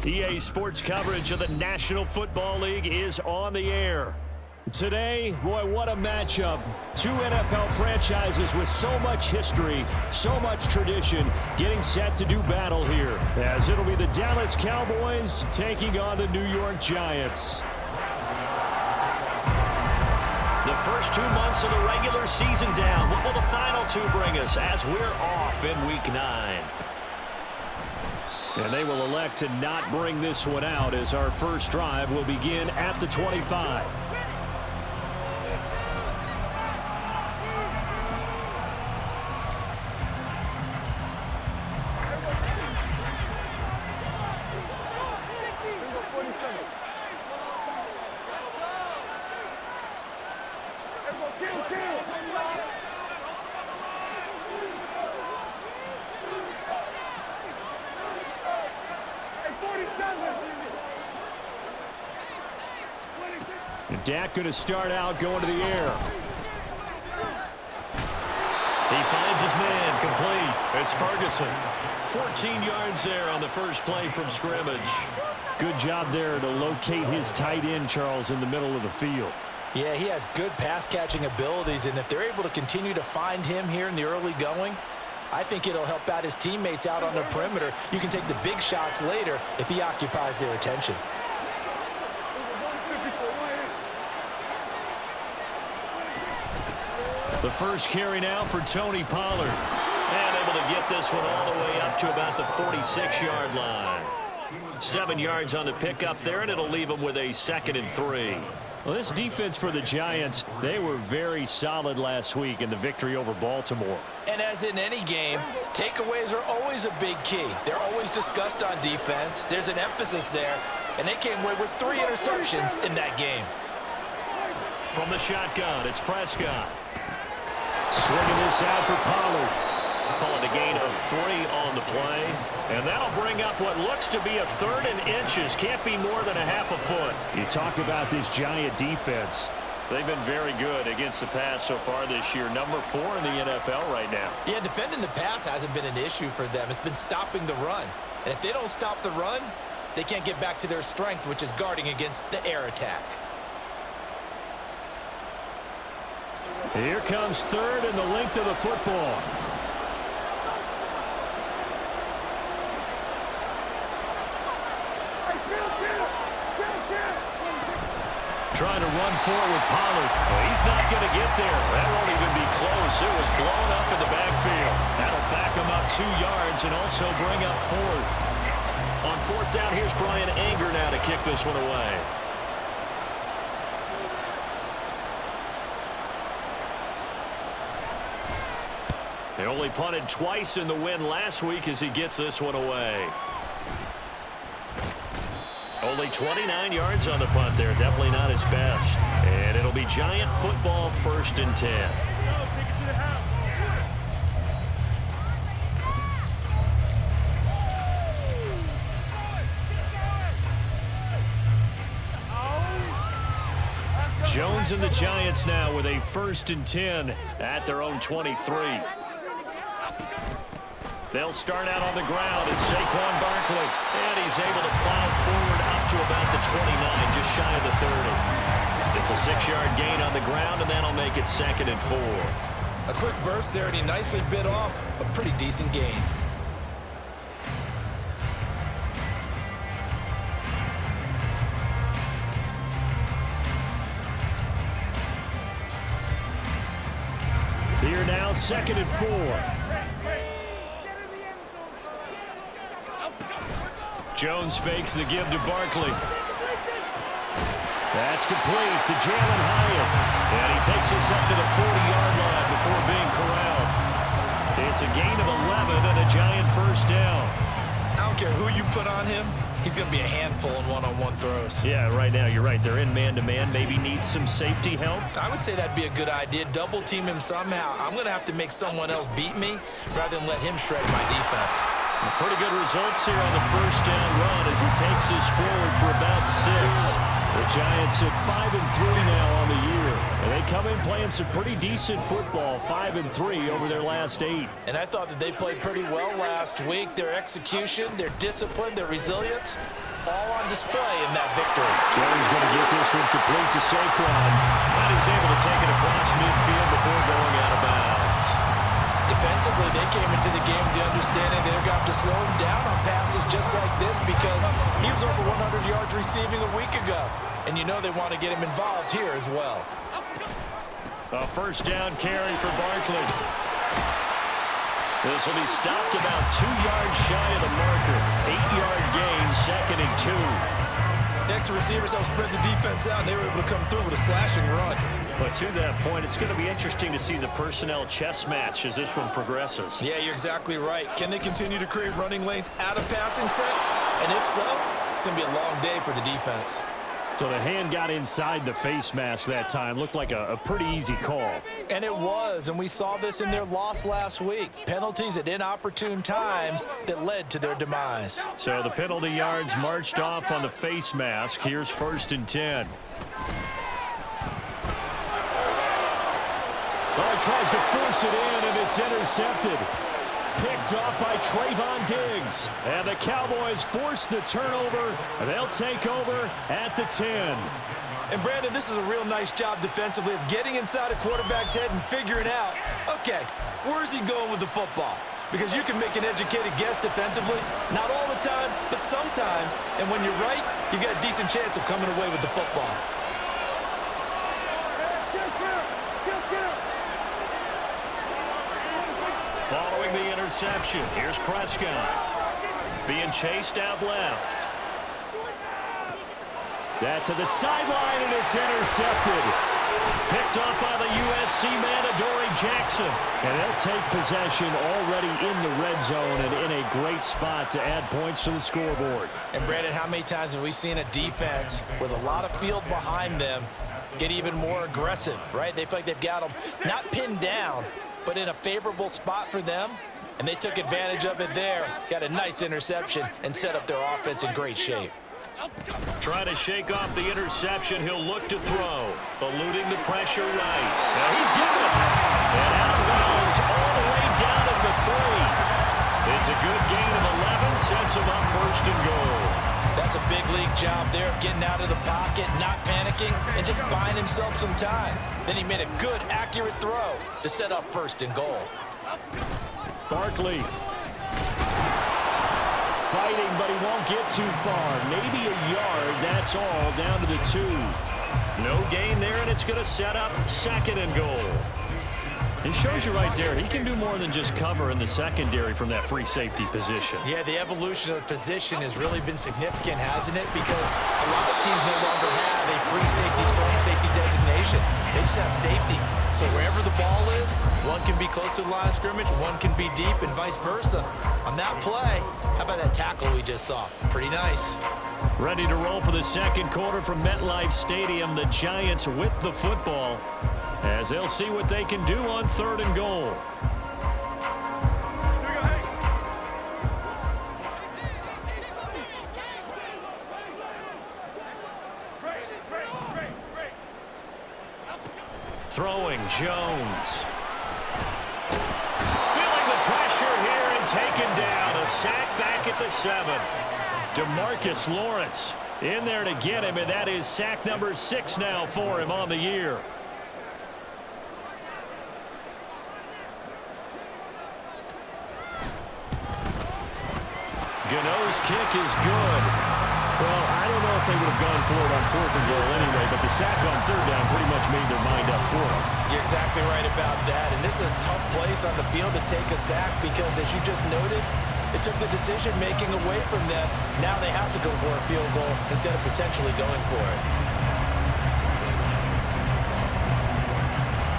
EA Sports coverage of the National Football League is on the air. Today, boy, what a matchup. Two NFL franchises with so much history, so much tradition, getting set to do battle here, as it'll be the Dallas Cowboys taking on the New York Giants. The first 2 months of the regular season down. What will the final two bring us as we're off in Week 9? And they will elect to not bring this one out as our first drive will begin at the 25. Dak going to start out going to the air. He finds his man complete. It's Ferguson. 14 yards there on the first play from scrimmage. Good job there to locate his tight end, Charles, in the middle of the field. Yeah, he has good pass-catching abilities, and if they're able to continue to find him here in the early going, I think it'll help out his teammates out on the perimeter. You can take the big shots later if he occupies their attention. The first carry now for Tony Pollard. And able to get this one all the way up to about the 46-yard line. 7 yards on the pickup there, and it'll leave him with a 2nd and 3. Well, this defense for the Giants, they were very solid last week in the victory over Baltimore. And as in any game, takeaways are always a big key. They're always discussed on defense. There's an emphasis there, and they came away with 3 interceptions in that game. From the shotgun, it's Prescott. Swinging this out for Pollard. Calling a gain of 3 on the play. And that'll bring up what looks to be a 3rd and inches. Can't be more than a half a foot. You talk about this Giant defense. They've been very good against the pass so far this year. Number 4 in the NFL right now. Yeah, defending the pass hasn't been an issue for them. It's been stopping the run. And if they don't stop the run, they can't get back to their strength, which is guarding against the air attack. Here comes 3rd and the length of the football. Trying to run forward with Pollard. Well, he's not going to get there. That won't even be close. It was blown up in the backfield. That'll back him up 2 yards and also bring up 4th. On 4th down, here's Brian Anger now to kick this one away. They only punted twice in the win last week as he gets this one away. Only 29 yards on the punt there. Definitely not his best. And it'll be Giant football, 1st and 10. Jones and the Giants now with a 1st and 10 at their own 23. They'll start out on the ground. It's Saquon Barkley. And he's able to plow forward up to about the 29, just shy of the 30. It's a 6-yard gain on the ground, and that'll make it 2nd and 4. A quick burst there, and he nicely bit off a pretty decent gain. Here now, 2nd and 4. Jones fakes the give to Barkley. That's complete to Jalen Hyatt. And he takes us up to the 40-yard line before being corralled. It's a gain of 11 and a Giant 1st down. I don't care who you put on him. He's going to be a handful in one-on-one throws. Yeah, right now, you're right. They're in man-to-man. Maybe needs some safety help. I would say that'd be a good idea. Double team him somehow. I'm going to have to make someone else beat me rather than let him shred my defense. Pretty good results here on the 1st down run as he takes this forward for about 6. The Giants at 5-3 now on the year. And they come in playing some pretty decent football, 5-3 over their last 8. And I thought that they played pretty well last week. Their execution, their discipline, their resilience, all on display in that victory. Jones going to get this one complete to Saquon. And he's able to take it across midfield before going out of bounds. Defensively, they came into the game with the understanding they're going to have to slow him down on passes just like this because he was over 100 yards receiving a week ago. And you know they want to get him involved here as well. A first down carry for Barkley. This will be stopped about 2 yards shy of the marker. 8-yard gain, 2nd and 2. The extra receivers helped spread the defense out, and they were able to come through with a slashing run. But to that point, it's going to be interesting to see the personnel chess match as this one progresses. Yeah, you're exactly right. Can they continue to create running lanes out of passing sets? And if so, it's going to be a long day for the defense. So the hand got inside the face mask that time. Looked like a pretty easy call. And it was, and we saw this in their loss last week. Penalties at inopportune times that led to their demise. So the penalty yards marched off on the face mask. Here's 1st and 10. Oh, he tries to force it in, and it's intercepted. Picked off by Trayvon Diggs. And the Cowboys force the turnover, and they'll take over at the 10. And, Brandon, this is a real nice job defensively of getting inside a quarterback's head and figuring out, okay, where's he going with the football? Because you can make an educated guess defensively, not all the time, but sometimes. And when you're right, you got a decent chance of coming away with the football. Following the interception, here's Prescott. Being chased out left. That to the sideline, and it's intercepted. Picked off by the USC man, Adoree Jackson. And they'll take possession already in the red zone and in a great spot to add points to the scoreboard. And, Brandon, how many times have we seen a defense with a lot of field behind them get even more aggressive, right? They feel like they've got them not pinned down, but in a favorable spot for them, and they took advantage of it there. Got a nice interception and set up their offense in great shape. Trying to shake off the interception. He'll look to throw. Eluding the pressure right. Now he's got it. And out of bounds all the way down at the 3. It's a good gain of 11. Sets him up 1st and goal. That's a big league job there of getting out of the pocket, not panicking, and just buying himself some time. Then he made a good, accurate throw to set up 1st and goal. Barkley. Fighting, but he won't get too far. Maybe a yard, that's all, down to the 2. No gain there, and it's going to set up 2nd and goal. It shows you right there, he can do more than just cover in the secondary from that free safety position. Yeah, the evolution of the position has really been significant, hasn't it? Because a lot of teams no longer have a free safety, strong safety designation. They just have safeties. So wherever the ball is, one can be close to the line of scrimmage, one can be deep, and vice versa. On that play, how about that tackle we just saw? Pretty nice. Ready to roll for the 2nd quarter from MetLife Stadium. The Giants with the football, as they'll see what they can do on 3rd and goal. Throwing Jones. Feeling the pressure here and taken down. A sack back at the 7. DeMarcus Lawrence in there to get him, and that is sack number 6 now for him on the year. Gano's kick is good. Well, I don't know if they would have gone for it on 4th and goal anyway, but the sack on 3rd down pretty much made their mind up for them. You're exactly right about that, and this is a tough place on the field to take a sack because, as you just noted, it took the decision-making away from them. Now they have to go for a field goal instead of potentially going for it.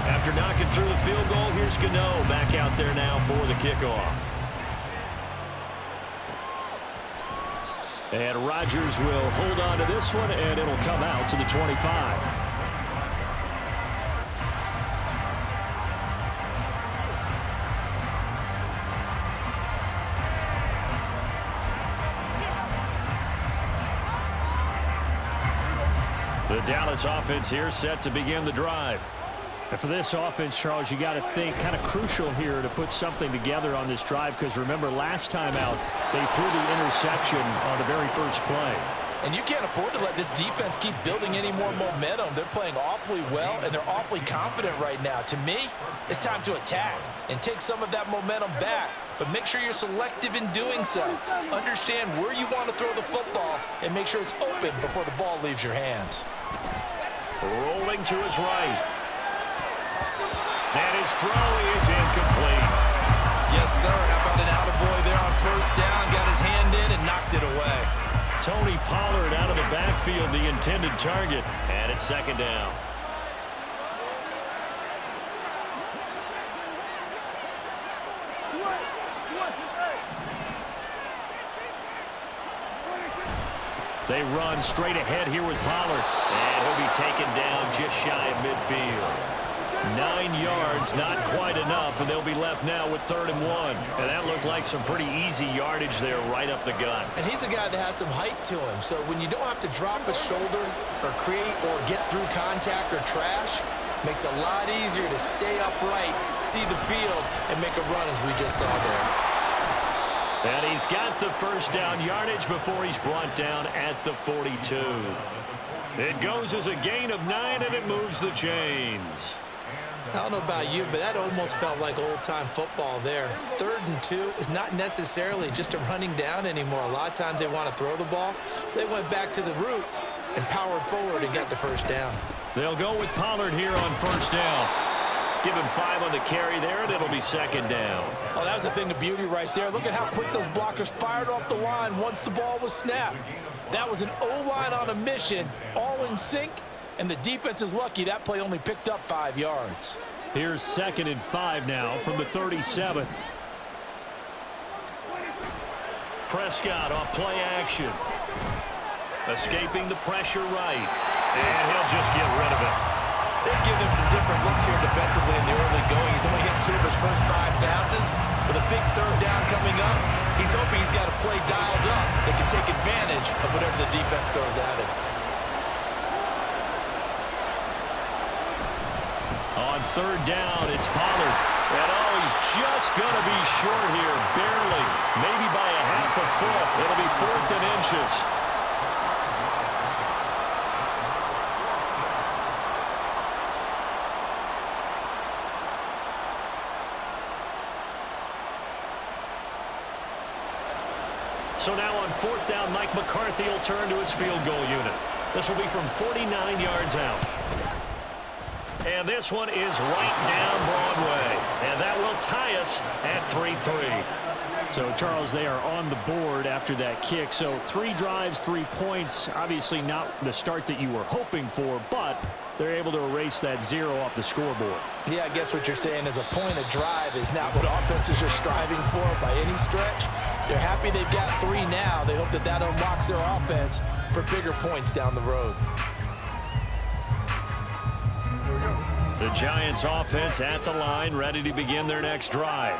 After knocking through the field goal, here's Gano back out there now for the kickoff. And Rodgers will hold on to this one, and it'll come out to the 25. The Dallas offense here set to begin the drive. And for this offense, Charles, you got to think kind of crucial here to put something together on this drive, because remember last time out they threw the interception on the very first play. And you can't afford to let this defense keep building any more momentum. They're playing awfully well, and they're awfully confident right now. To me, it's time to attack and take some of that momentum back. But make sure you're selective in doing so. Understand where you want to throw the football and make sure it's open before the ball leaves your hands. Rolling to his right. And his throw is incomplete. Yes, sir. How about an attaboy there on first down? Got his hand in and knocked it away. Tony Pollard out of the backfield, the intended target. And it's second down. They run straight ahead here with Pollard. And he'll be taken down just shy of midfield. 9 yards, not quite enough, and they'll be left now with 3rd and 1. And that looked like some pretty easy yardage there right up the gut. And he's a guy that has some height to him, so when you don't have to drop a shoulder or create or get through contact or trash, makes it a lot easier to stay upright, see the field, and make a run as we just saw there. And he's got the first down yardage before he's brought down at the 42. It goes as a gain of 9, and it moves the chains. I don't know about you, but that almost felt like old-time football there. 3rd and 2 is not necessarily just a running down anymore. A lot of times they want to throw the ball. They went back to the roots and powered forward and got the first down. They'll go with Pollard here on first down. Give him 5 on the carry there, and it'll be second down. Oh, that was a thing of beauty right there. Look at how quick those blockers fired off the line once the ball was snapped. That was an O-line on a mission, all in sync. And the defense is lucky that play only picked up 5 yards. Here's 2nd and 5 now from the 37. Prescott off play action. Escaping the pressure right. And he'll just get rid of it. They've given him some different looks here defensively in the early going. He's only hit 2 of his first 5 passes. With a big 3rd down coming up, he's hoping he's got a play dialed up that can take advantage of whatever the defense throws at him. On 3rd down, it's Pollard. And oh, he's just going to be short here, barely. Maybe by a half a foot. It'll be 4th and inches. So now on 4th down, Mike McCarthy will turn to his field goal unit. This will be from 49 yards out. And this one is right down Broadway. And that will tie us at 3-3. So, Charles, they are on the board after that kick. So 3 drives, 3 points. Obviously not the start that you were hoping for, but they're able to erase that 0 off the scoreboard. Yeah, I guess what you're saying is a point of drive is not what offenses are striving for by any stretch. They're happy they've got 3 now. They hope that that unlocks their offense for bigger points down the road. The Giants offense at the line, ready to begin their next drive.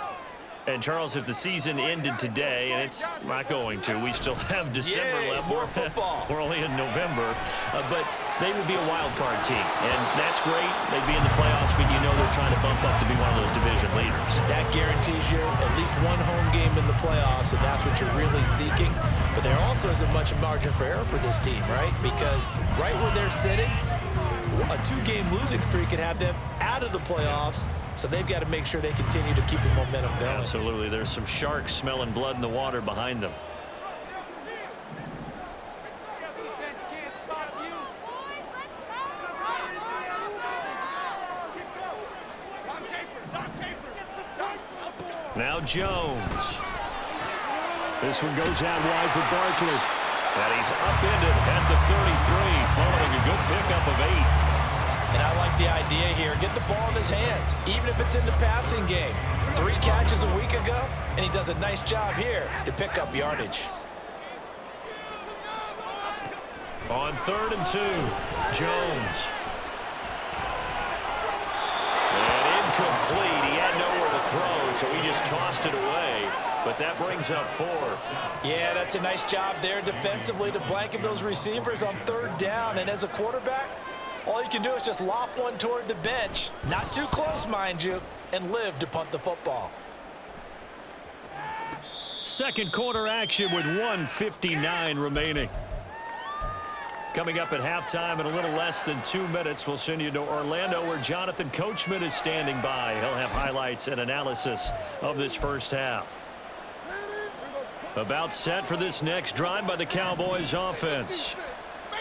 And, Charles, if the season ended today, and it's not going to, we still have December left. More football. We're only in November. But they would be a wild card team. And that's great. They'd be in the playoffs, but you know they're trying to bump up to be one of those division leaders. That guarantees you at least 1 home game in the playoffs, and that's what you're really seeking. But there also isn't much margin for error for this team, right? Because right where they're sitting, a 2-game losing streak can have them out of the playoffs, so they've got to make sure they continue to keep the momentum going. Absolutely. There's some sharks smelling blood in the water behind them. Now Jones. This one goes out wide for Barkley. And he's upended at the 33, following a good pickup of 8. And I like the idea here. Get the ball in his hands, even if it's in the passing game. 3 catches a week ago, and he does a nice job here to pick up yardage. On 3rd and 2, Jones. And incomplete. He had nowhere to throw, so he just tossed it away. But that brings up 4th. Yeah, that's a nice job there defensively to blanket those receivers on 3rd down. And as a quarterback, All you can do is just loft one toward the bench, not too close, mind you, and live to punt the football. Second quarter action with 1:59 remaining. Coming up at halftime in a little less than 2 minutes, we'll send you to Orlando where Jonathan Coachman is standing by. He'll have highlights and analysis of this first half. About set for this next drive by the Cowboys offense.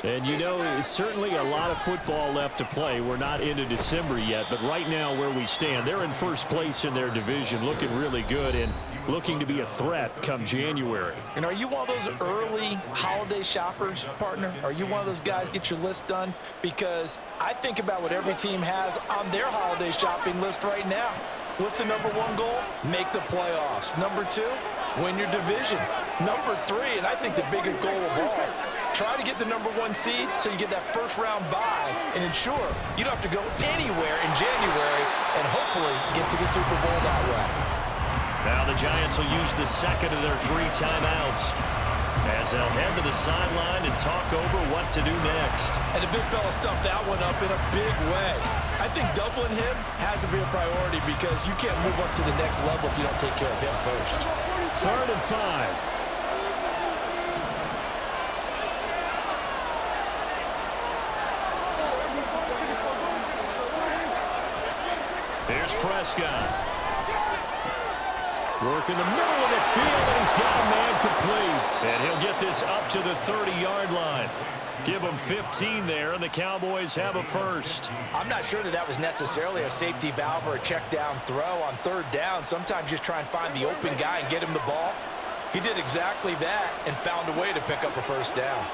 And, you know, certainly a lot of football left to play. We're not into December yet, but right now where we stand, they're in first place in their division, looking really good and looking to be a threat come January. And are you one of those early holiday shoppers, partner? Are you one of those guys get your list done? Because I think about what every team has on their holiday shopping list right now. What's the number one goal? Make the playoffs. Number two, win your division. Number three, and I think the biggest goal of all, try to get the number one seed so you get that first round bye and ensure you don't have to go anywhere in January and hopefully get to the Super Bowl that way. Now the Giants will use the second of their 3 timeouts as they'll head to the sideline and talk over what to do next. And the big fella stuffed that one up in a big way. I think doubling him has to be a priority because you can't move up to the next level if you don't take care of him first. 3rd and 5. Here's Prescott. Working the middle of the field, and he's got a man complete. And he'll get this up to the 30-yard line. Give them 15 there, and the Cowboys have a first. I'm not sure that was necessarily a safety valve or a check down throw on 3rd down. Sometimes just try and find the open guy and get him the ball. He did exactly that and found a way to pick up a first down.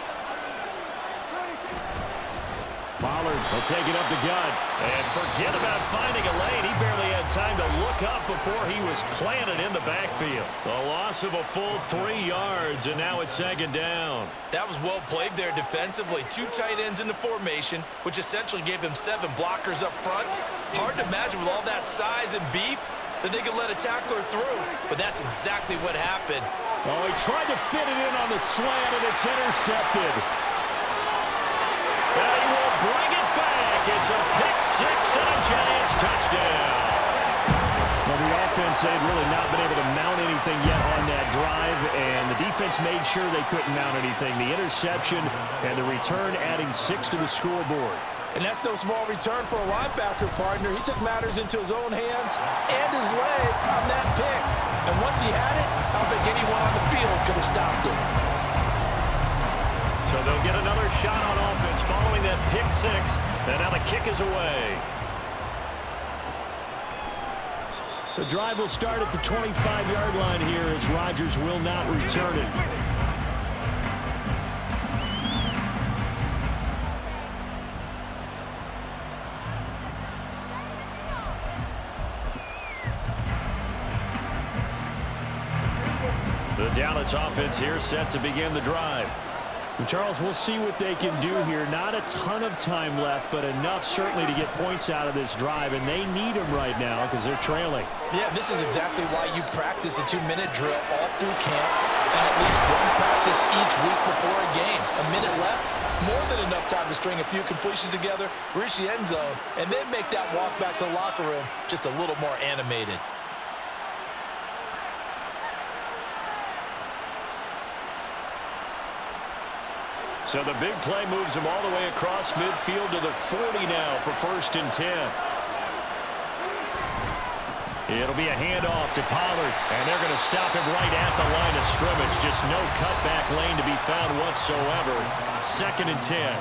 Pollard will take it up the gut. And forget about finding a lane. He barely had time to look up before he was planted in the backfield. A loss of a full 3 yards, and now it's 2nd down. That was well played there defensively. 2 tight ends in the formation, which essentially gave them 7 blockers up front. Hard to imagine with all that size and beef that they could let a tackler through, but that's exactly what happened. Oh, he tried to fit it in on the slant, and it's intercepted. And he will bring it back. It's a pick-6 and a Giants touchdown. Well, the offense had really not been able to mount anything yet on that drive, and the defense made sure they couldn't mount anything. The interception and the return adding 6 to the scoreboard. And that's no small return for a linebacker, partner. He took matters into his own hands and his legs on that pick. And once he had it, I don't think anyone on the field could have stopped it. So they'll get another shot on offense following that pick-6, and now the kick is away. The drive will start at the 25-yard line here as Rodgers will not return it. The Dallas offense here set to begin the drive. And Charles, we'll see what they can do here. Not a ton of time left, but enough certainly to get points out of this drive, and they need them right now because they're trailing. Yeah, this is exactly why you practice a 2-minute drill all through camp and at least one practice each week before a game. A minute left, more than enough time to string a few completions together, reach the end zone, and then make that walk back to the locker room just a little more animated. So the big play moves them all the way across midfield to the 40 now for 1st and 10. It'll be a handoff to Pollard, and they're going to stop him right at the line of scrimmage. Just no cutback lane to be found whatsoever. 2nd and 10.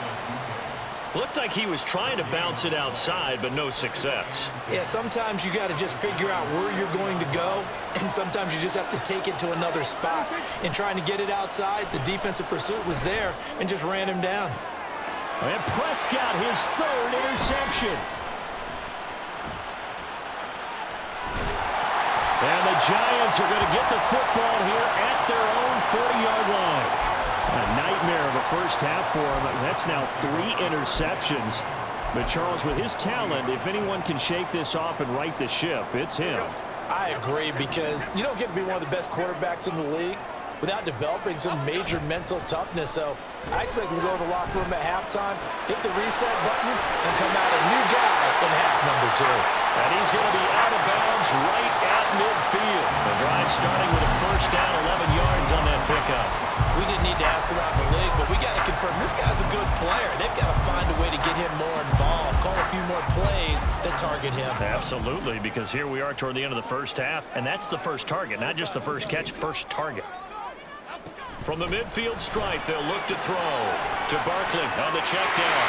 Looked like he was trying to bounce it outside, but no success. Yeah, sometimes you got to just figure out where you're going to go, and sometimes you just have to take it to another spot. In trying to get it outside, the defensive pursuit was there and just ran him down. And Prescott, his 3rd interception. And the Giants are going to get the football here at their own 40-yard line. A nightmare of a first half for him. That's now 3 interceptions. But Charles, with his talent, if anyone can shake this off and right the ship, it's him. I agree, because you don't get to be one of the best quarterbacks in the league without developing some major mental toughness. So I expect him to go to the locker room at halftime, hit the reset button, and come out a new guy in half number 2. And he's going to be out of bounds right at midfield. The drive starting with a first down, 11 yards on that pickup. We didn't need to ask around the league, but we got to confirm this guy's a good player. They've got to find a way to get him more involved, call a few more plays that target him. Absolutely, because here we are toward the end of the first half, and that's the first target, not just the first catch, first target. From the midfield stripe, they'll look to throw to Barkley on the check down.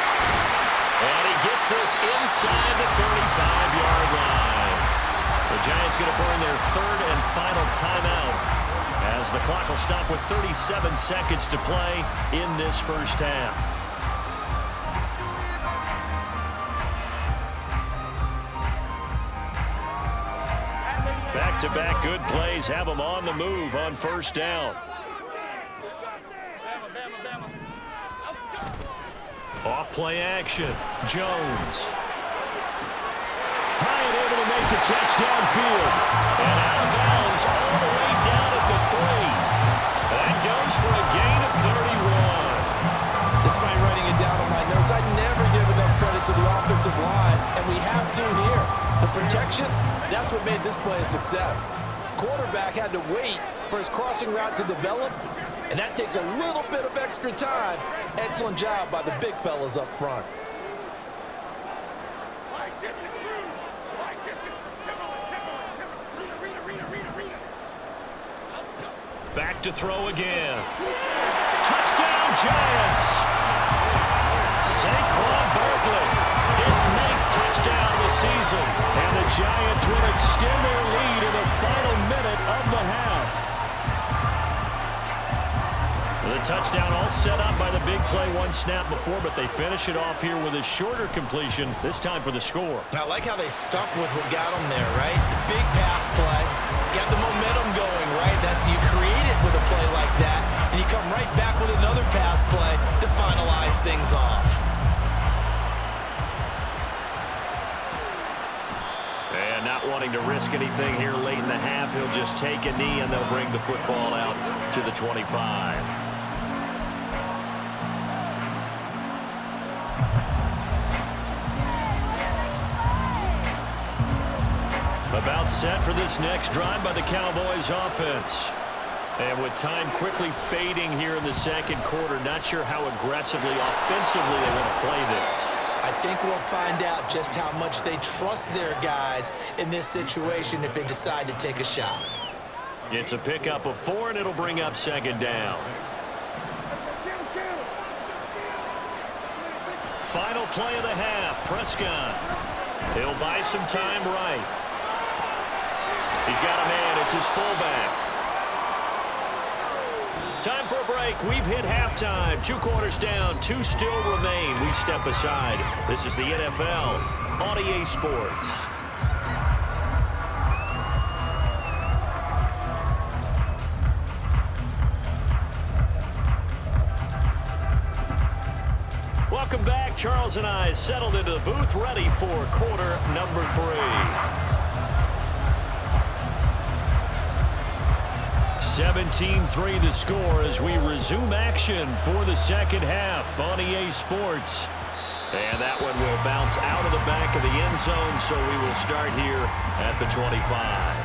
And he gets this inside the 35-yard line. The Giants going to burn their third and final timeout as the clock will stop with 37 seconds to play in this first half. Back-to-back good plays have them on the move on first down. Off play action. Jones. High and able to make the catch downfield. And out of bounds all the way down at the 3. That goes for a gain of 31. Despite writing it down on my notes, I never give enough credit to the offensive line, and we have to here. The protection, that's what made this play a success. Quarterback had to wait for his crossing route to develop, and that takes a little bit of extra time. Excellent job by the big fellas up front. Back to throw again. Touchdown, Giants! Saquon Barkley, his 9th touchdown of the season. And the Giants will extend their lead in the final minute of the half. The touchdown all set up by the big play one snap before, but they finish it off here with a shorter completion, this time for the score. I like how they stuck with what got them there, right? The big pass play, got the momentum going, right? You create it with a play like that, and you come right back with another pass play to finalize things off. And not wanting to risk anything here late in the half, he'll just take a knee, and they'll bring the football out to the 25. About set for this next drive by the Cowboys offense. And with time quickly fading here in the second quarter, not sure how aggressively, offensively they want to play this. I think we'll find out just how much they trust their guys in this situation if they decide to take a shot. It's a pickup of 4, and it'll bring up second down. Final play of the half, Prescott. He'll buy some time right. He's got a man. It's his fullback. Time for a break. We've hit halftime. 2 quarters down. 2 still remain. We step aside. This is the NFL on EA Sports. Welcome back. Charles and I settled into the booth, ready for quarter number 3. 17-3 the score as we resume action for the second half on EA Sports. And that one will bounce out of the back of the end zone, so we will start here at the 25.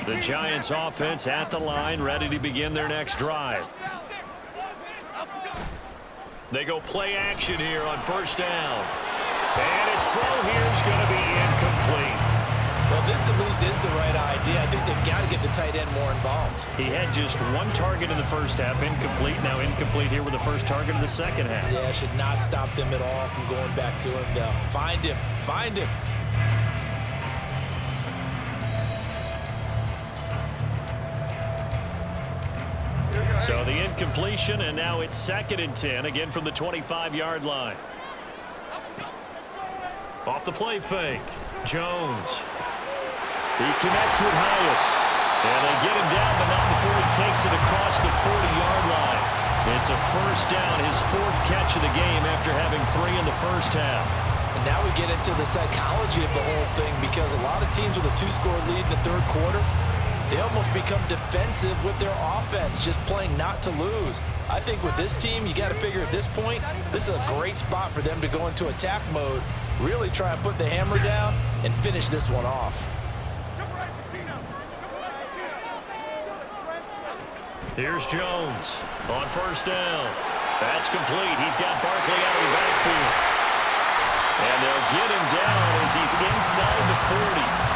The Giants offense at the line, ready to begin their next drive. They go play action here on first down. And his throw here is going to be incomplete. Well, this at least is the right idea. I think they've got to get the tight end more involved. He had just 1 target in the first half, incomplete. Now incomplete here with the first target of the second half. Yeah, should not stop them at all from going back to him. Though. Find him. Find him. So the incompletion, and now it's 2nd and 10, again from the 25-yard line. Off the play fake. Jones. He connects with Hyatt. And they get him down, but not before he takes it across the 40-yard line. It's a first down, his 4th catch of the game after having 3 in the first half. And now we get into the psychology of the whole thing, because a lot of teams with a 2-score lead in the third quarter, they almost become defensive with their offense, just playing not to lose. I think with this team, you got to figure at this point, this is a great spot for them to go into attack mode, really try and put the hammer down and finish this one off. Here's Jones on first down. That's complete. He's got Barkley out of the backfield. And they'll get him down as he's inside the 40.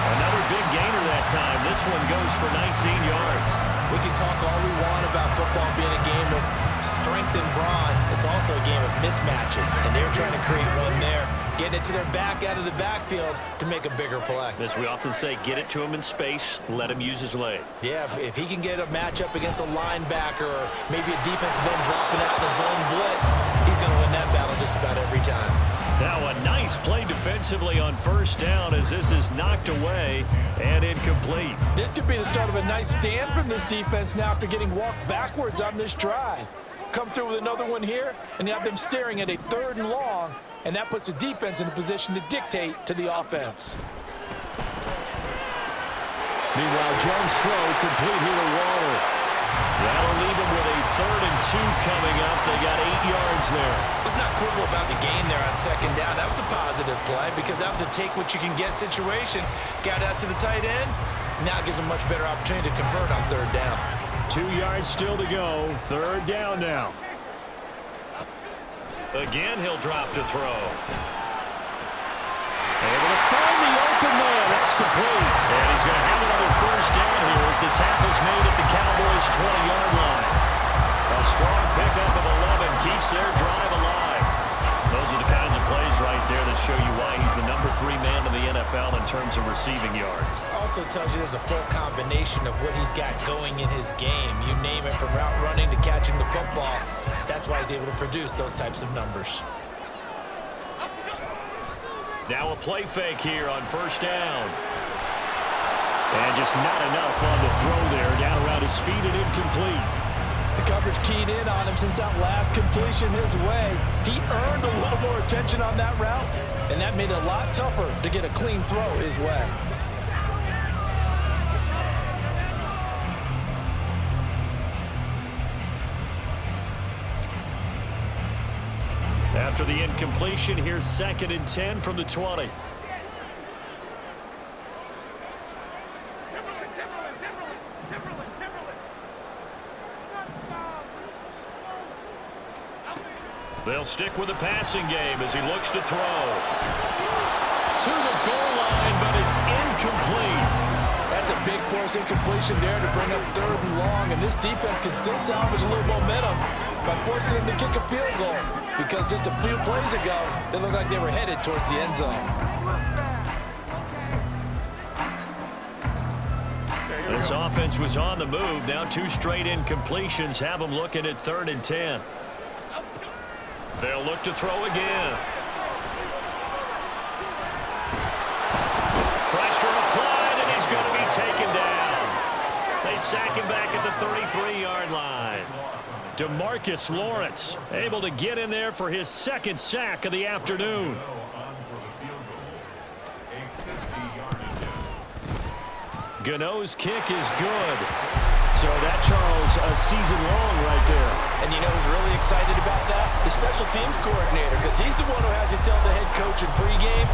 Another big gainer that time. This one goes for 19 yards. We can talk all we want about football being a game of strength and brawn. It's also a game of mismatches, and they're trying to create one there, getting it to their back out of the backfield to make a bigger play. As we often say, get it to him in space, let him use his leg. Yeah, if he can get a matchup against a linebacker or maybe a defensive end dropping out in a zone blitz, he's going to win that battle just about every time. Now a nice play defensively on first down as this is knocked away and incomplete. This could be the start of a nice stand from this defense now after getting walked backwards on this drive. Come through with another one here, and you have them staring at a 3rd and long, and that puts the defense in a position to dictate to the offense. Meanwhile, Jones' throw complete here to Waller. That'll leave him with a 3rd and 2 coming up. They got 8 yards there. Let's not quibble about the gain there on second down. That was a positive play because that was a take-what-you-can-get situation. Got out to the tight end. Now it gives him a much better opportunity to convert on 3rd down. 2 yards still to go. 3rd down now. Again, he'll drop to throw. Able to find the open man. That's complete. And he's going to have another first down here as the tackle's made at the Cowboys' 20-yard line. A strong pickup of 11 keeps their drive alive. Those are the kinds of plays right there that show you why he's the number 3 man in the NFL in terms of receiving yards. Also tells you there's a full combination of what he's got going in his game. You name it, from route running to catching the football. That's why he's able to produce those types of numbers. Now a play fake here on first down. And just not enough on the throw there. Down around his feet and incomplete. The coverage keyed in on him since that last completion his way. He earned a little more attention on that route, and that made it a lot tougher to get a clean throw his way. After the incompletion, here's 2nd and 10 from the 20. They'll stick with the passing game as he looks to throw. To the goal line, but it's incomplete. That's a big force incompletion there to bring up 3rd and long, and this defense can still salvage a little momentum by forcing them to kick a field goal, because just a few plays ago, they looked like they were headed towards the end zone. This offense was on the move. Now 2 straight incompletions have them looking at 3rd and 10. They'll look to throw again. Pressure applied, and he's going to be taken down. They sack him back at the 33-yard line. DeMarcus Lawrence able to get in there for his 2nd sack of the afternoon. Gano's kick is good. So that, Charles, a season long right there. And you know who's really excited about that? The special teams coordinator, because he's the one who has to tell the head coach in pregame,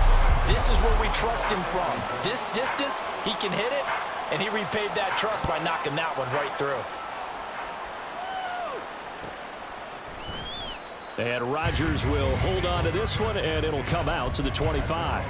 this is where we trust him from. This distance, he can hit it, and he repaid that trust by knocking that one right through. And Rodgers will hold on to this one, and it'll come out to the 25.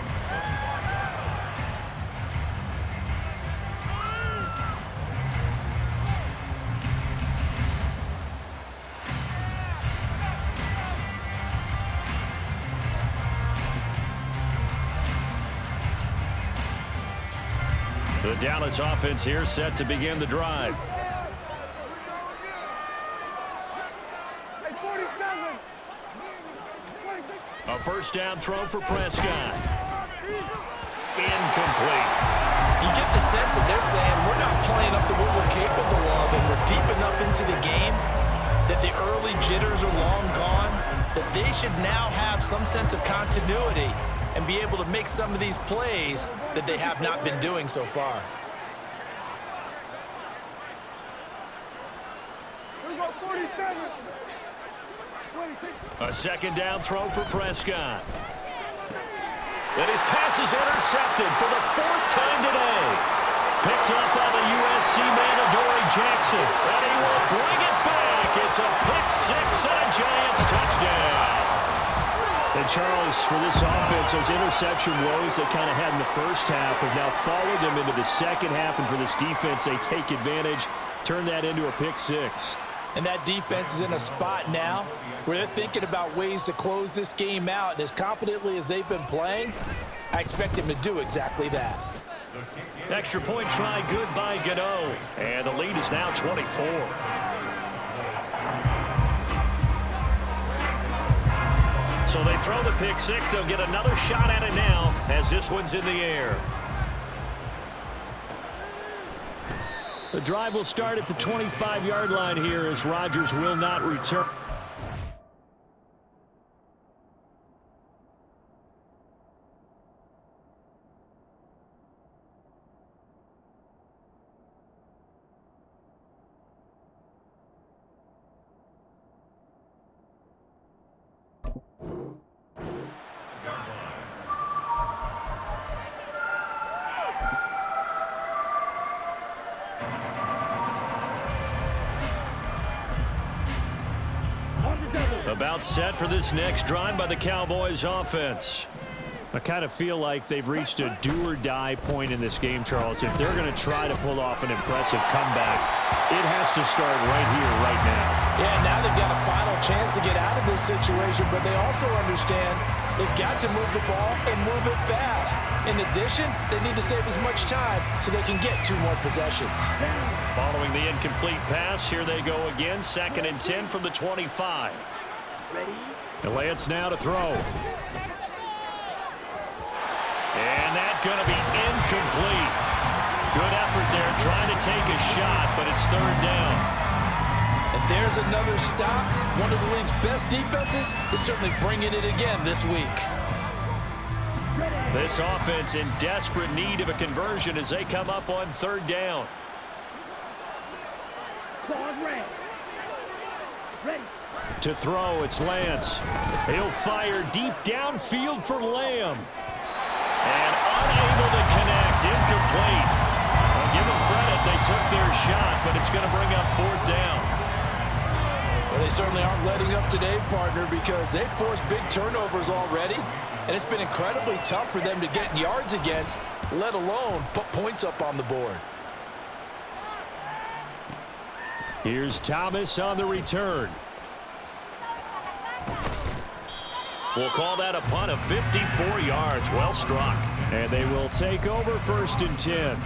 The Dallas offense here set to begin the drive. A first down throw for Prescott. Incomplete. You get the sense that they're saying we're not playing up to what we're capable of, and we're deep enough into the game that the early jitters are long gone, that they should now have some sense of continuity and be able to make some of these plays that they have not been doing so far. A second down throw for Prescott. And his pass is intercepted for the 4th time today. Picked up by the USC man, Adoree Jackson. And he will bring it back. It's a pick-6 and a Giants touchdown. And Charles, for this offense, those interception woes they kind of had in the first half have now followed them into the second half. And for this defense, they take advantage, turn that into a pick-6. And that defense is in a spot now where they're thinking about ways to close this game out. And as confidently as they've been playing, I expect them to do exactly that. Extra point try good by Gano. And the lead is now 24. So they throw the pick-6. They'll get another shot at it now as this one's in the air. The drive will start at the 25-yard line here as Rodgers will not return. About set for this next drive by the Cowboys offense. I kind of feel like they've reached a do-or-die point in this game, Charles. If they're going to try to pull off an impressive comeback, it has to start right here, right now. Yeah, now they've got a final chance to get out of this situation, but they also understand they've got to move the ball and move it fast. In addition, they need to save as much time so they can get 2 more possessions. Following the incomplete pass, here they go again. 2nd and 10 from the 25. And Lance now to throw. And that's going to be incomplete. Good effort there trying to take a shot, but it's 3rd down. And there's another stop. One of the league's best defenses is certainly bringing it again this week. This offense in desperate need of a conversion as they come up on 3rd down. Ready. To throw, it's Lance. He'll fire deep downfield for Lamb. And unable to connect, incomplete. I'll give them credit, they took their shot, but it's going to bring up 4th down. Well, they certainly aren't letting up today, partner, because they've forced big turnovers already, and it's been incredibly tough for them to get yards against, let alone put points up on the board. Here's Thomas on the return. We'll call that a punt of 54 yards. Well struck. And they will take over 1st and 10.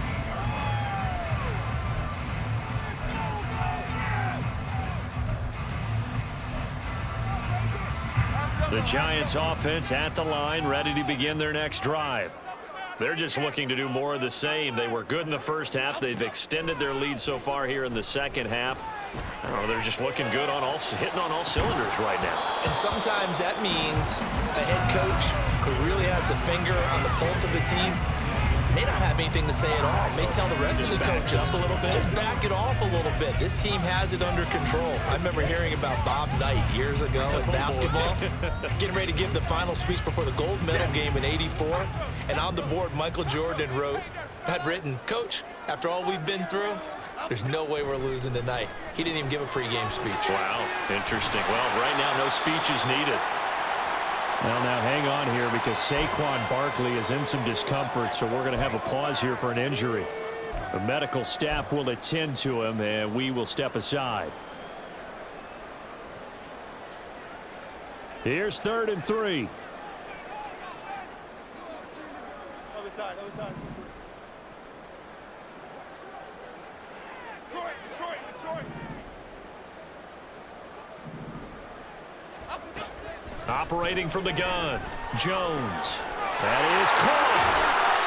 The Giants offense at the line, ready to begin their next drive. They're just looking to do more of the same. They were good in the first half. They've extended their lead so far here in the second half. I don't know, they're just looking good on hitting on all cylinders right now. And sometimes that means a head coach who really has a finger on the pulse of the team may not have anything to say at all. May tell the rest of the coaches, just back it off a little bit. This team has it under control. I remember hearing about Bob Knight years ago in basketball, getting ready to give the final speech before the gold medal game in '84. And on the board, Michael Jordan had written, "Coach, after all we've been through, there's no way we're losing tonight." He didn't even give a pregame speech. Wow, interesting. Well, right now, no speech is needed. Well, now hang on here because Saquon Barkley is in some discomfort, so we're going to have a pause here for an injury. The medical staff will attend to him, and we will step aside. Here's 3rd and 3. Other side, other side. Detroit. Operating from the gun, Jones. That is caught.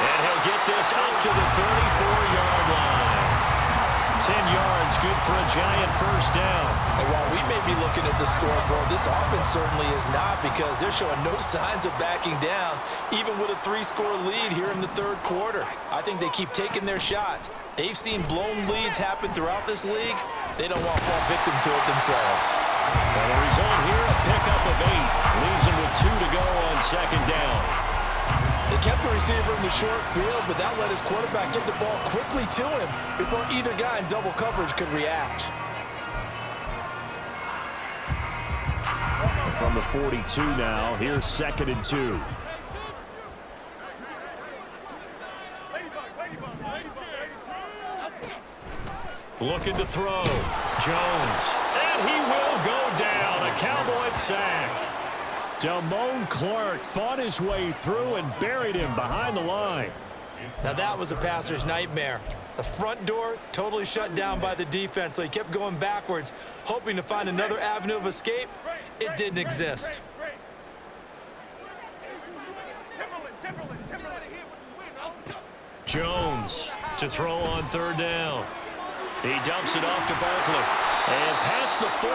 And he'll get this up to the 34-yard line. 10 yards, good for a giant first down. And while we may be looking at the scoreboard, this offense certainly is not, because they're showing no signs of backing down, even with a 3-score lead here in the third quarter. I think they keep taking their shots. They've seen blown leads happen throughout this league. They don't want to fall victim to it themselves. And the result here, a pickup of 8. Leaves them with 2 to go on second down. They kept the receiver in the short field, but that let his quarterback get the ball quickly to him before either guy in double coverage could react. From the 42 now, here's 2nd and 2. Looking to throw. Jones. And he will go down. A Cowboys sack. Damone Clark fought his way through and buried him behind the line. Now that was a passer's nightmare. The front door totally shut down by the defense, so he kept going backwards, hoping to find another avenue of escape. It didn't exist. Jones to throw on 3rd down. He dumps it off to Barkley. And past the 40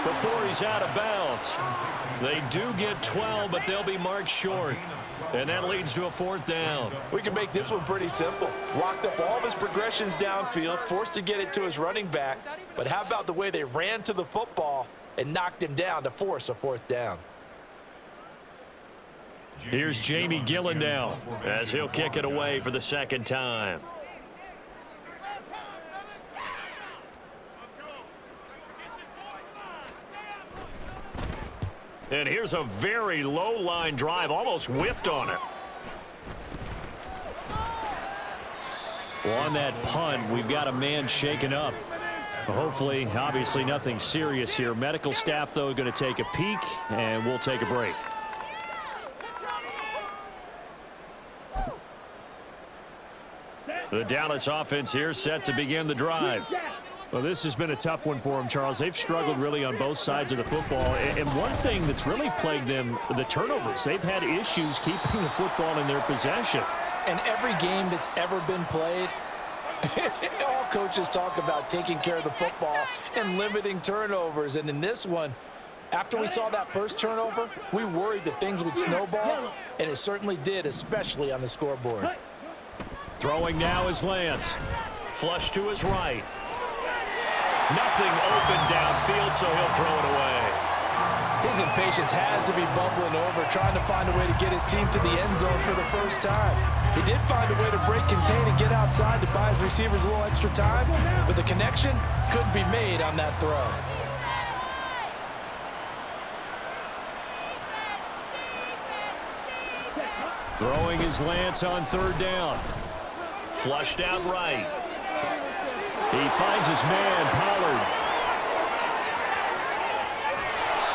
before he's out of bounds. They do get 12, but they'll be marked short. And that leads to a 4th down. We can make this one pretty simple. Locked up all of his progressions downfield, forced to get it to his running back. But how about the way they ran to the football and knocked him down to force a 4th down? Here's Jamie Gillen now as he'll kick it away for the 2nd time. And here's a very low line drive, almost whiffed on it. Well, on that punt, we've got a man shaken up. Hopefully, obviously nothing serious here. Medical staff, though, going to take a peek, and we'll take a break. The Dallas offense here set to begin the drive. Well, this has been a tough one for them, Charles. They've struggled really on both sides of the football. And one thing that's really plagued them, the turnovers. They've had issues keeping the football in their possession. And every game that's ever been played, all coaches talk about taking care of the football and limiting turnovers. And in this one, after we saw that first turnover, we worried that things would snowball, and it certainly did, especially on the scoreboard. Throwing now is Lance. Flush to his right. Nothing open downfield, so he'll throw it away. His impatience has to be bubbling over, trying to find a way to get his team to the end zone for the first time. He did find a way to break, contain, and get outside to buy his receivers a little extra time, but the connection couldn't be made on that throw. Throwing is Lance on 3rd down. Flushed out right. He finds his man, Pollard.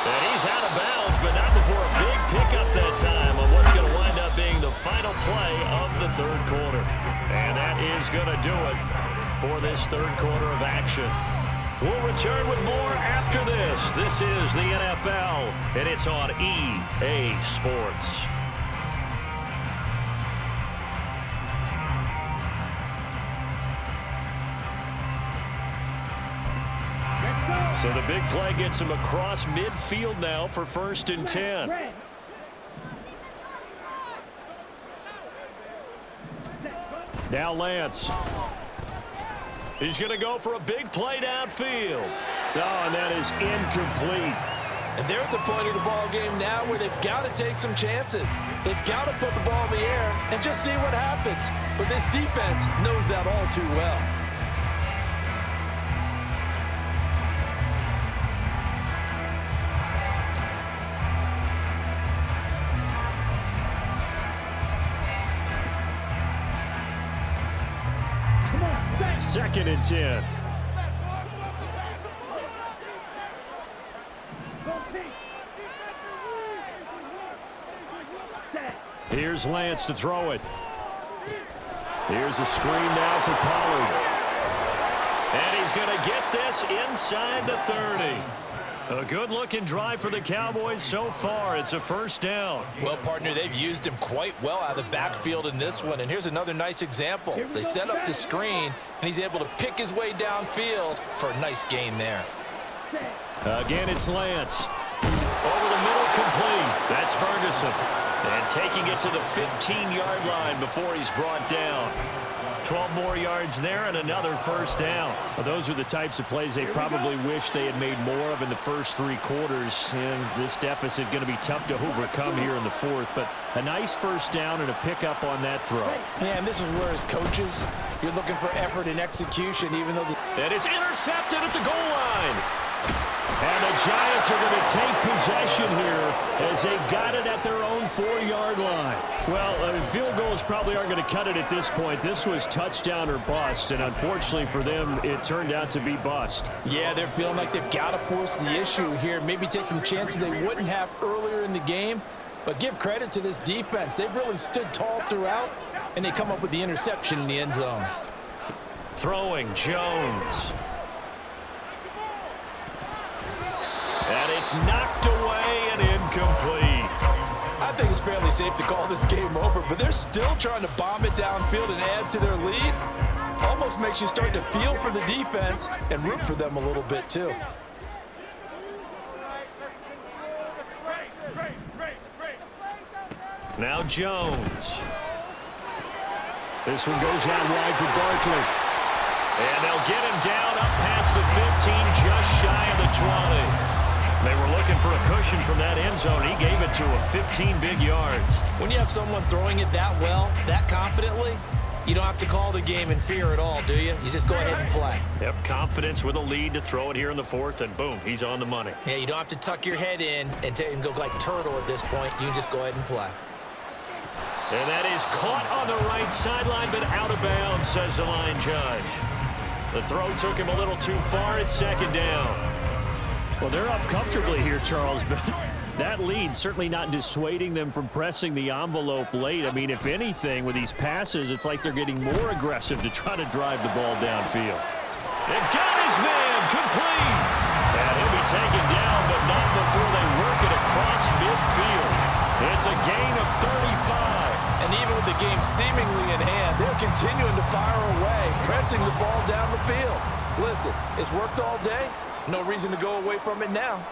And he's out of bounds, but not before a big pickup that time on what's going to wind up being the final play of the 3rd quarter. And that is going to do it for this 3rd quarter of action. We'll return with more after this. This is the NFL, and it's on EA Sports. So the big play gets him across midfield now for 1st and 10. Now Lance. He's going to go for a big play downfield. Oh, and that is incomplete. And they're at the point of the ball game now where they've got to take some chances. They've got to put the ball in the air and just see what happens. But this defense knows that all too well. Second and 10. Here's Lance to throw it. Here's a screen now for Pollard. And he's going to get this inside the 30. A good-looking drive for the Cowboys so far. It's a first down. Well, partner, they've used him quite well out of the backfield in this one. And here's another nice example. They set up the screen, and he's able to pick his way downfield for a nice gain there. Again, it's Lance. Over the middle, complete. That's Ferguson. And taking it to the 15-yard line before he's brought down. 12 more yards there and another first down. Well, those are the types of plays they probably wish they had made more of in the first 3 quarters. And this deficit going to be tough to overcome here in the fourth. But a nice first down and a pickup on that throw. Yeah, and this is where as coaches, you're looking for effort and execution, even though And it's intercepted at the goal line. And the Giants are going to take possession here as they've got it at their own 4-yard line. Well, field goals probably aren't going to cut it at this point. This was touchdown or bust, and unfortunately for them, it turned out to be bust. Yeah, they're feeling like they've got to force the issue here. Maybe take some chances they wouldn't have earlier in the game. But give credit to this defense. They've really stood tall throughout, and they come up with the interception in the end zone. Throwing Jones. And it's knocked away and incomplete. I think it's fairly safe to call this game over, but they're still trying to bomb it downfield and add to their lead. Almost makes you start to feel for the defense and root for them a little bit too. Now Jones. This one goes out wide for Barkley. And they'll get him down up past the 15, just shy of the 20. They were looking for a cushion from that end zone. He gave it to him, 15 big yards. When you have someone throwing it that well, that confidently, you don't have to call the game in fear at all, do you? You just go ahead and play. Yep, confidence with a lead to throw it here in the fourth, and boom, he's on the money. Yeah, you don't have to tuck your head in and go like turtle at this point. You can just go ahead and play. And that is caught on the right sideline, but out of bounds, says the line judge. The throw took him a little too far. It's second down. Well, they're up comfortably here, Charles, but that lead certainly not dissuading them from pressing the envelope late. I mean, if anything, with these passes, it's like they're getting more aggressive to try to drive the ball downfield. And got his man complete. And he'll be taken down, but not before they work it across midfield. It's a gain of 35. And even with the game seemingly in hand, they're continuing to fire away, pressing the ball down the field. Listen, it's worked all day. No reason to go away from it now.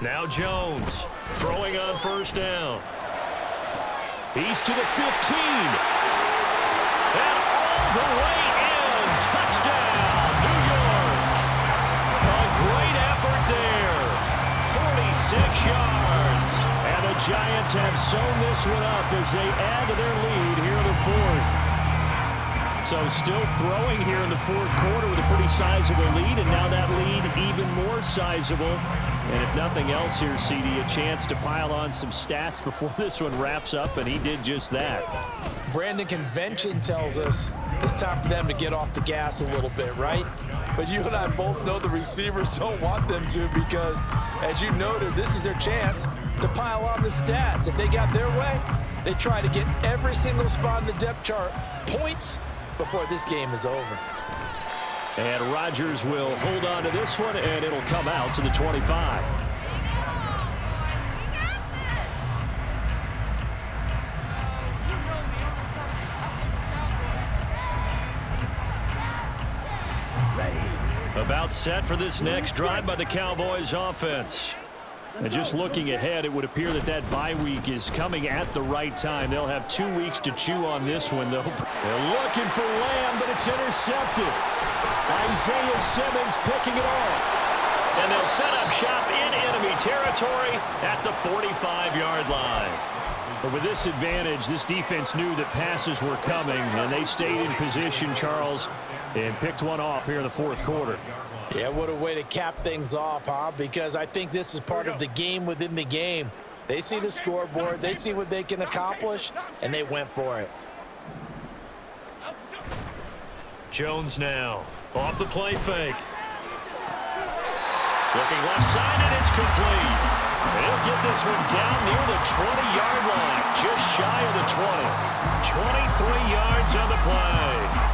Now Jones throwing on first down. He's to the 15. And all the way in. Touchdown, New York. A great effort there. 46 yards. And the Giants have sewn this one up as they add to their lead here in the fourth. So still throwing here in the fourth quarter with a pretty sizable lead, and now that lead even more sizable. And if nothing else here, CD, a chance to pile on some stats before this one wraps up, and he did just that. Brandon, convention tells us it's time for them to get off the gas a little bit, right? But you and I both know the receivers don't want them to because, as you noted, this is their chance to pile on the stats. If they got their way, they try to get every single spot in the depth chart points before this game is over. And Rodgers will hold on to this one, and it'll come out to the 25. About set for this next drive by the Cowboys offense. And just looking ahead, it would appear that that bye week is coming at the right time. They'll have 2 weeks to chew on this one, though. They're looking for Lamb, but it's intercepted. Isaiah Simmons picking it off. And they'll set up shop in enemy territory at the 45-yard line. But with this advantage, this defense knew that passes were coming, and they stayed in position, Charles, and picked one off here in the fourth quarter. Yeah, what a way to cap things off, huh? Because I think this is part of the game within the game. They see the scoreboard, they see what they can accomplish, and they went for it. Jones now off the play fake. Looking left side, and it's complete. And he'll get this one down near the 20-yard line, just shy of the 20. 23 yards on the play.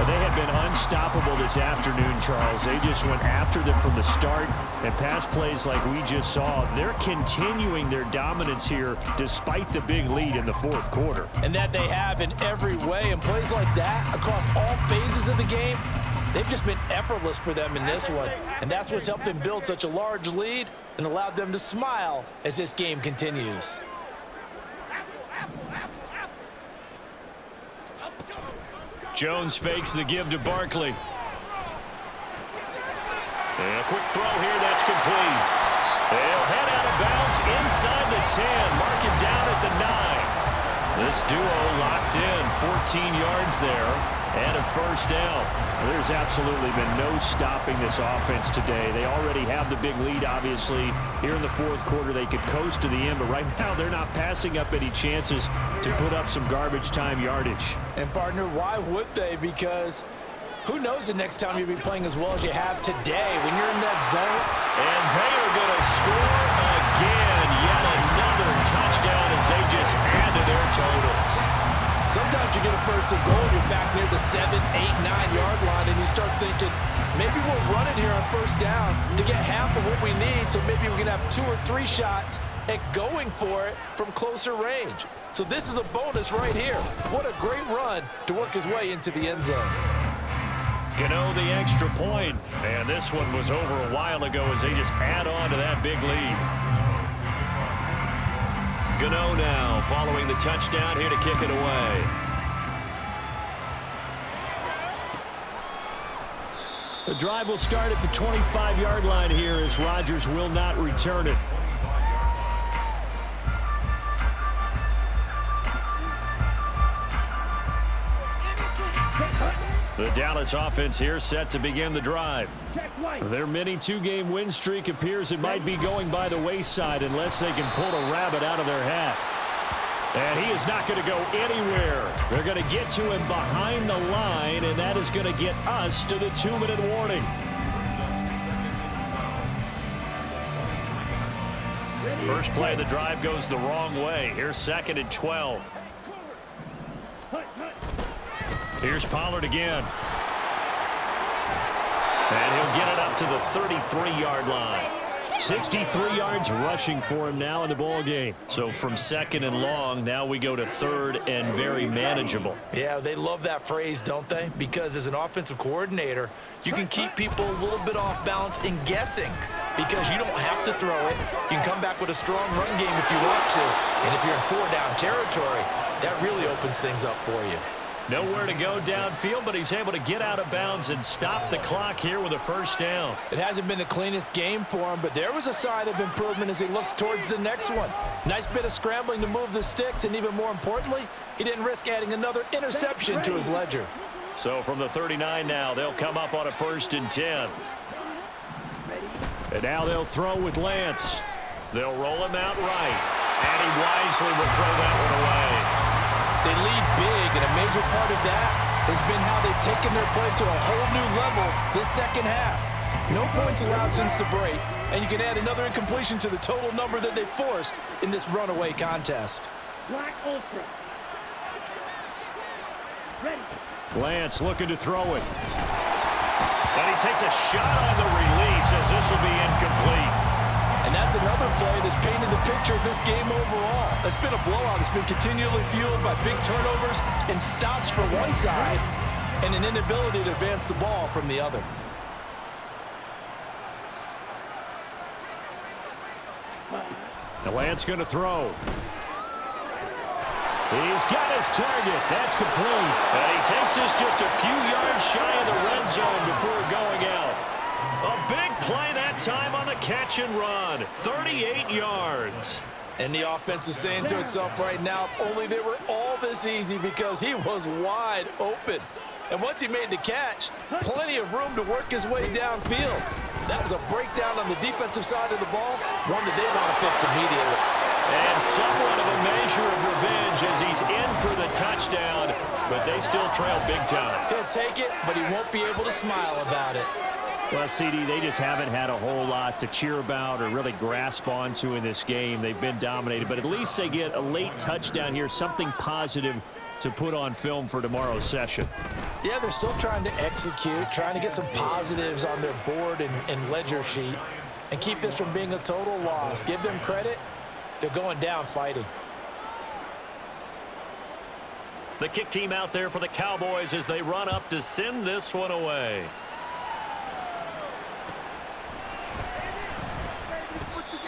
Well, they have been unstoppable this afternoon, Charles. They just went after them from the start, and pass plays like we just saw, they're continuing their dominance here despite the big lead in the fourth quarter. And that they have in every way, and plays like that across all phases of the game, they've just been effortless for them in this one. And that's what's helped them build such a large lead and allowed them to smile as this game continues. Jones fakes the give to Barkley. And a quick throw here, that's complete. They'll head out of bounds inside the 10, mark it down at the 9. This duo locked in, 14 yards there, and a first down. There's absolutely been no stopping this offense today. They already have the big lead, obviously. Here in the fourth quarter, they could coast to the end, but right now they're not passing up any chances to put up some garbage time yardage. And, partner, why would they? Because who knows the next time you'll be playing as well as you have today when you're in that zone. And they are going to score again. Yet another touchdown as they just add to their totals. Sometimes you get a first and goal, you're back near the 7, 8, 9-yard line, and you start thinking, maybe we'll run it here on first down to get half of what we need, so maybe we can have 2 or 3 shots at going for it from closer range. So this is a bonus right here. What a great run to work his way into the end zone. Gano the extra point, and this one was over a while ago as they just add on to that big lead. Gano now following the touchdown here to kick it away. The drive will start at the 25-yard line here as Rodgers will not return it. The Dallas offense here set to begin the drive. Their mini 2-game win streak appears it might be going by the wayside unless they can pull a rabbit out of their hat. And he is not going to go anywhere. They're going to get to him behind the line, and that is going to get us to the 2-minute warning. First play of the drive goes the wrong way. Here's 2nd and 12. Here's Pollard again. And he'll get it up to the 33-yard line. 63 yards rushing for him now in the ball game. So from 2nd and long, now we go to 3rd and very manageable. Yeah, they love that phrase, don't they? Because as an offensive coordinator, you can keep people a little bit off balance and guessing because you don't have to throw it. You can come back with a strong run game if you want to. And if you're in 4-down territory, that really opens things up for you. Nowhere to go downfield, but he's able to get out of bounds and stop the clock here with a first down. It hasn't been the cleanest game for him, but there was a sign of improvement as he looks towards the next one. Nice bit of scrambling to move the sticks, and even more importantly, he didn't risk adding another interception to his ledger. So from the 39 now, they'll come up on a 1st and 10. And now they'll throw with Lance. They'll roll him out right, and he wisely will throw that one away. They lead big, and a major part of that has been how they've taken their play to a whole new level this second half. No points allowed since the break, and you can add another incompletion to the total number that they forced in this runaway contest. Black Ultra. Ready. Lance looking to throw it. And he takes a shot on the release as this will be incomplete. And that's another play that's painted the picture of this game overall. It's been a blowout. It's been continually fueled by big turnovers and stops for one side and an inability to advance the ball from the other. The Lance going to throw. He's got his target. That's complete. And he takes this just a few yards shy of the red zone before going out. A big play that time on the catch and run. 38 yards. And the offense is saying to itself right now, if only they were all this easy because he was wide open. And once he made the catch, plenty of room to work his way downfield. That was a breakdown on the defensive side of the ball, one that they want to fix immediately. And somewhat of a measure of revenge as he's in for the touchdown, but they still trail big time. He'll take it, but he won't be able to smile about it. Well, CD, they just haven't had a whole lot to cheer about or really grasp onto in this game. They've been dominated, but at least they get a late touchdown here, something positive to put on film for tomorrow's session. Yeah, they're still trying to execute, trying to get some positives on their board and ledger sheet and keep this from being a total loss. Give them credit. They're going down fighting. The kick team out there for the Cowboys as they run up to send this one away.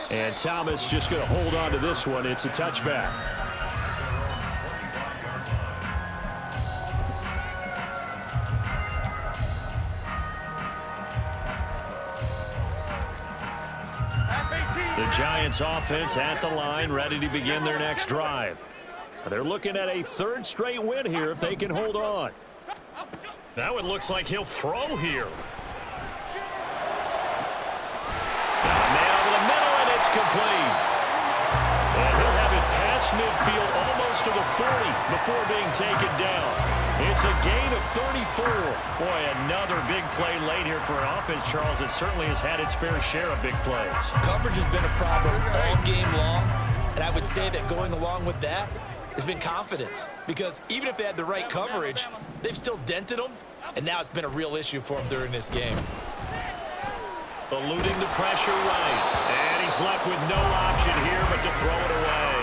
And Thomas just going to hold on to this one. It's a touchback. The Giants offense at the line, ready to begin their next drive. They're looking at a third straight win here if they can hold on. Now it looks like he'll throw here. Man over the middle, and it's complete. And he'll have it past midfield almost to the 40 before being taken down. It's a gain of 34. Boy, another big play late here for an offense, Charles, that certainly has had its fair share of big plays. Coverage has been a problem all game long, and I would say that going along with that has been confidence, because even if they had the right coverage, they've still dented them, and now it's been a real issue for them during this game. Eluding the pressure right, and he's left with no option here but to throw it away.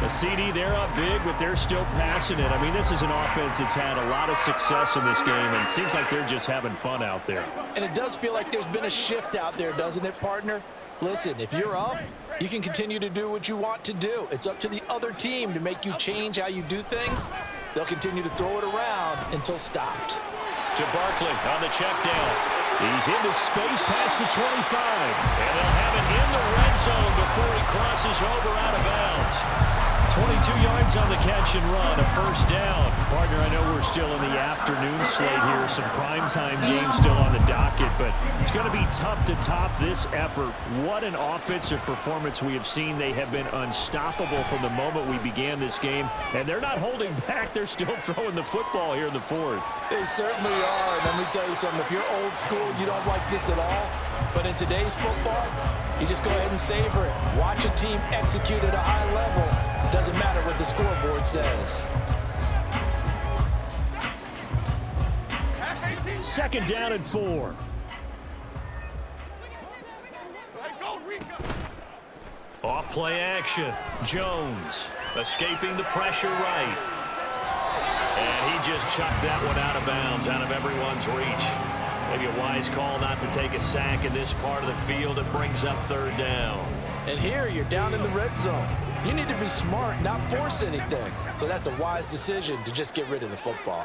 The CD, they're up big, but they're still passing it. I mean, this is an offense that's had a lot of success in this game, and it seems like they're just having fun out there. And it does feel like there's been a shift out there, doesn't it, partner? Listen, if you're up, you can continue to do what you want to do. It's up to the other team to make you change how you do things. They'll continue to throw it around until stopped. To Barkley on the check down. He's into space past the 25. And they'll have it in the red zone before he crosses over out of bounds. 22 yards on the catch and run, a first down. Partner, I know we're still in the afternoon slate here, some primetime games still on the docket, but it's going to be tough to top this effort. What an offensive performance we have seen. They have been unstoppable from the moment we began this game, and they're not holding back. They're still throwing the football here in the fourth. They certainly are. And let me tell you something. If you're old school, you don't like this at all. But in today's football, you just go ahead and savor it. Watch a team execute at a high level. It doesn't matter what the scoreboard says. Second down and 4. Off play action. Jones escaping the pressure right. And he just chucked that one out of bounds, out of everyone's reach. Maybe a wise call not to take a sack in this part of the field. It brings up third down. And here you're down in the red zone. You need to be smart, not force anything. So that's a wise decision to just get rid of the football.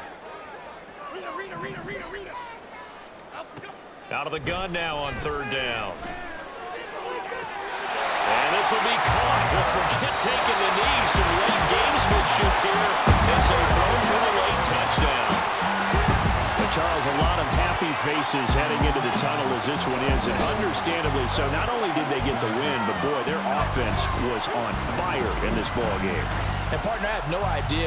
Out of the gun now on third down. And this will be caught. We'll forget taking the knee. Some late gamesmanship here as they throw for the late touchdown. Charles, a lot of happy faces heading into the tunnel as this one ends, and understandably so. Not only did they get the win, but boy, their offense was on fire in this ball game. And partner, I have no idea